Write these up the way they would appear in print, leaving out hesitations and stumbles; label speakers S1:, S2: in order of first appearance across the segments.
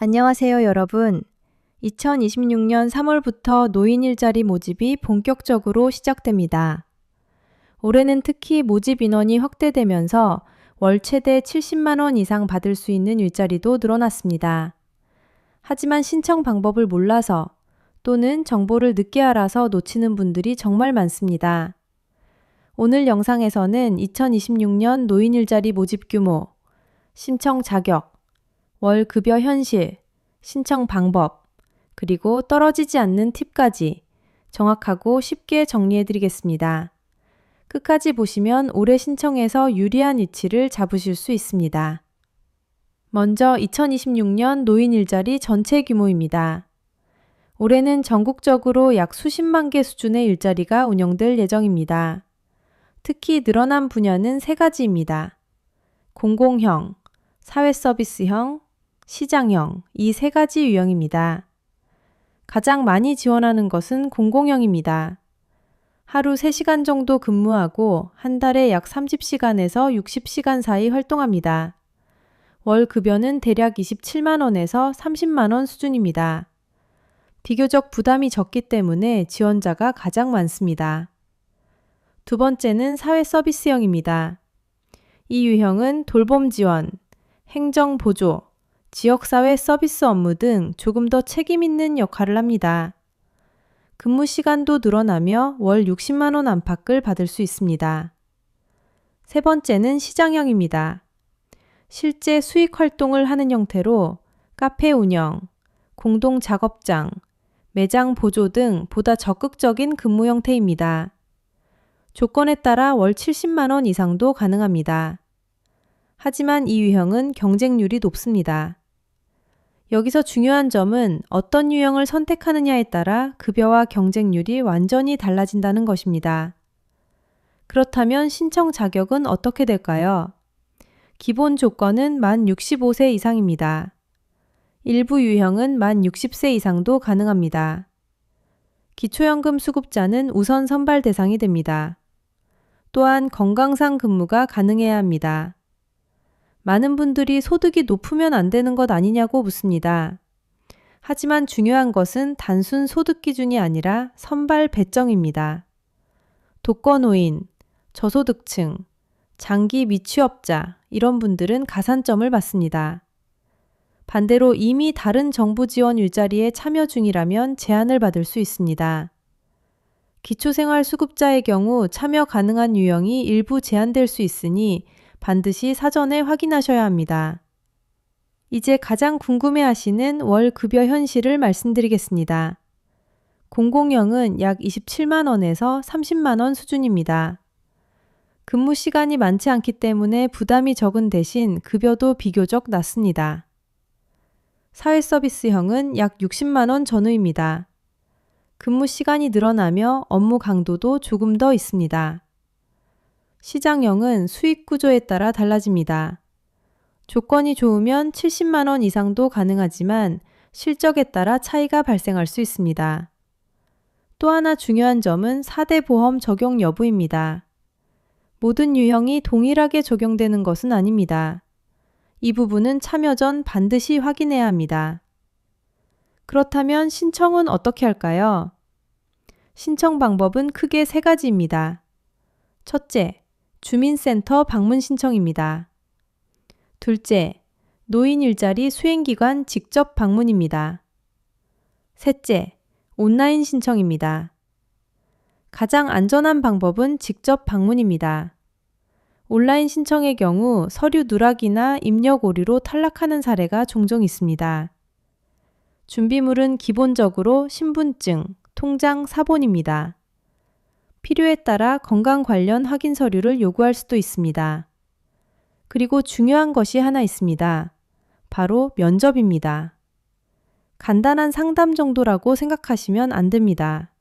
S1: 안녕하세요, 여러분. 2026년 3월부터 노인 일자리 모집이 본격적으로 시작됩니다. 올해는 특히 모집 인원이 확대되면서 월 최대 70만 원 이상 받을 수 있는 일자리도 늘어났습니다. 하지만 신청 방법을 몰라서 또는 정보를 늦게 알아서 놓치는 분들이 정말 많습니다. 오늘 영상에서는 2026년 노인 일자리 모집 규모, 신청 자격, 월 급여 현실, 신청 방법, 그리고 떨어지지 않는 팁까지 정확하고 쉽게 정리해드리겠습니다. 끝까지 보시면 올해 신청에서 유리한 위치를 잡으실 수 있습니다. 먼저 2026년 노인 일자리 전체 규모입니다. 올해는 전국적으로 약 수십만 개 수준의 일자리가 운영될 예정입니다. 특히 늘어난 분야는 세 가지입니다. 공공형, 사회서비스형, 시장형, 이 세 가지 유형입니다. 가장 많이 지원하는 것은 공공형입니다. 하루 3시간 정도 근무하고 한 달에 약 30시간에서 60시간 사이 활동합니다. 월 급여는 대략 27만 원에서 30만 원 수준입니다. 비교적 부담이 적기 때문에 지원자가 가장 많습니다. 두 번째는 사회서비스형입니다. 이 유형은 돌봄 지원, 행정 보조, 지역사회 서비스 업무 등 조금 더 책임 있는 역할을 합니다. 근무 시간도 늘어나며 월 60만 원 안팎을 받을 수 있습니다. 세 번째는 시장형입니다. 실제 수익 활동을 하는 형태로 카페 운영, 공동 작업장, 매장 보조 등 보다 적극적인 근무 형태입니다. 조건에 따라 월 70만 원 이상도 가능합니다. 하지만 이 유형은 경쟁률이 높습니다. 여기서 중요한 점은 어떤 유형을 선택하느냐에 따라 급여와 경쟁률이 완전히 달라진다는 것입니다. 그렇다면 신청 자격은 어떻게 될까요? 기본 조건은 만 65세 이상입니다. 일부 유형은 만 60세 이상도 가능합니다. 기초연금 수급자는 우선 선발 대상이 됩니다. 또한 건강상 근무가 가능해야 합니다. 많은 분들이 소득이 높으면 안 되는 것 아니냐고 묻습니다. 하지만 중요한 것은 단순 소득 기준이 아니라 선발 배정입니다. 독거노인, 저소득층, 장기 미취업자 이런 분들은 가산점을 받습니다. 반대로 이미 다른 정부 지원 일자리에 참여 중이라면 제한을 받을 수 있습니다. 기초생활수급자의 경우 참여 가능한 유형이 일부 제한될 수 있으니 반드시 사전에 확인하셔야 합니다. 이제 가장 궁금해하시는 월 급여 현실을 말씀드리겠습니다. 공공형은 약 27만 원에서 30만 원 수준입니다. 근무 시간이 많지 않기 때문에 부담이 적은 대신 급여도 비교적 낮습니다. 사회서비스형은 약 60만 원 전후입니다. 근무 시간이 늘어나며 업무 강도도 조금 더 있습니다. 시장형은 수익 구조에 따라 달라집니다. 조건이 좋으면 70만 원 이상도 가능하지만 실적에 따라 차이가 발생할 수 있습니다. 또 하나 중요한 점은 4대 보험 적용 여부입니다. 모든 유형이 동일하게 적용되는 것은 아닙니다. 이 부분은 참여 전 반드시 확인해야 합니다. 그렇다면 신청은 어떻게 할까요? 신청 방법은 크게 세 가지입니다. 첫째, 주민센터 방문 신청입니다. 둘째, 노인 일자리 수행기관 직접 방문입니다. 셋째, 온라인 신청입니다. 가장 안전한 방법은 직접 방문입니다. 온라인 신청의 경우 서류 누락이나 입력 오류로 탈락하는 사례가 종종 있습니다. 준비물은 기본적으로 신분증, 통장, 사본입니다. 필요에 따라 건강 관련 확인 서류를 요구할 수도 있습니다. 그리고 중요한 것이 하나 있습니다. 바로 면접입니다. 간단한 상담 정도라고 생각하시면 안 됩니다.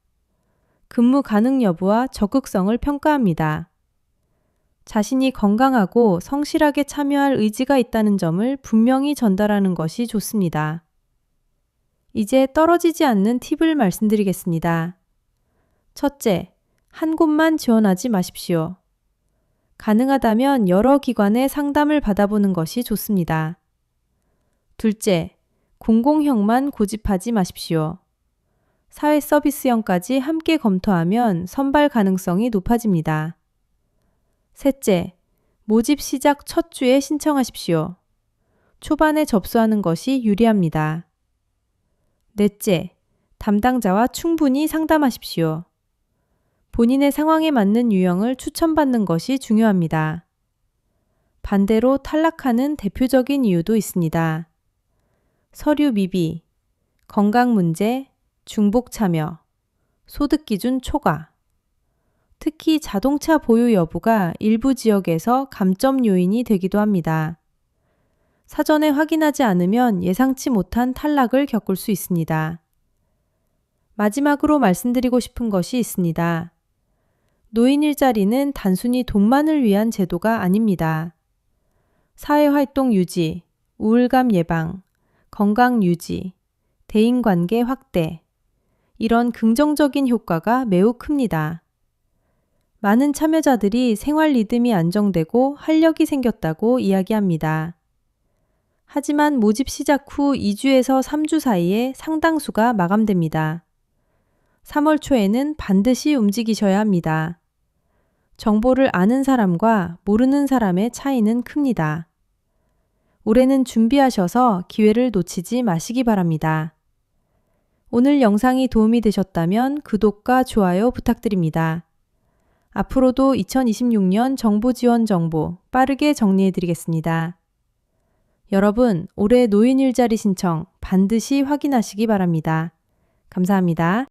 S1: 근무 가능 여부와 적극성을 평가합니다. 자신이 건강하고 성실하게 참여할 의지가 있다는 점을 분명히 전달하는 것이 좋습니다. 이제 떨어지지 않는 팁을 말씀드리겠습니다. 첫째, 한 곳만 지원하지 마십시오. 가능하다면 여러 기관의 상담을 받아보는 것이 좋습니다. 둘째, 공공형만 고집하지 마십시오. 사회 서비스형까지 함께 검토하면 선발 가능성이 높아집니다. 셋째, 모집 시작 첫 주에 신청하십시오. 초반에 접수하는 것이 유리합니다. 넷째, 담당자와 충분히 상담하십시오. 본인의 상황에 맞는 유형을 추천받는 것이 중요합니다. 반대로 탈락하는 대표적인 이유도 있습니다. 서류 미비, 건강 문제, 중복 참여, 소득 기준 초과. 특히 자동차 보유 여부가 일부 지역에서 감점 요인이 되기도 합니다. 사전에 확인하지 않으면 예상치 못한 탈락을 겪을 수 있습니다. 마지막으로 말씀드리고 싶은 것이 있습니다. 노인 일자리는 단순히 돈만을 위한 제도가 아닙니다. 사회활동 유지, 우울감 예방, 건강 유지, 대인관계 확대, 이런 긍정적인 효과가 매우 큽니다. 많은 참여자들이 생활 리듬이 안정되고 활력이 생겼다고 이야기합니다. 하지만 모집 시작 후 2주에서 3주 사이에 상당수가 마감됩니다. 3월 초에는 반드시 움직이셔야 합니다. 정보를 아는 사람과 모르는 사람의 차이는 큽니다. 올해는 준비하셔서 기회를 놓치지 마시기 바랍니다. 오늘 영상이 도움이 되셨다면 구독과 좋아요 부탁드립니다. 앞으로도 2026년 정부 지원 정보 빠르게 정리해 드리겠습니다. 여러분, 올해 노인 일자리 신청 반드시 확인하시기 바랍니다. 감사합니다.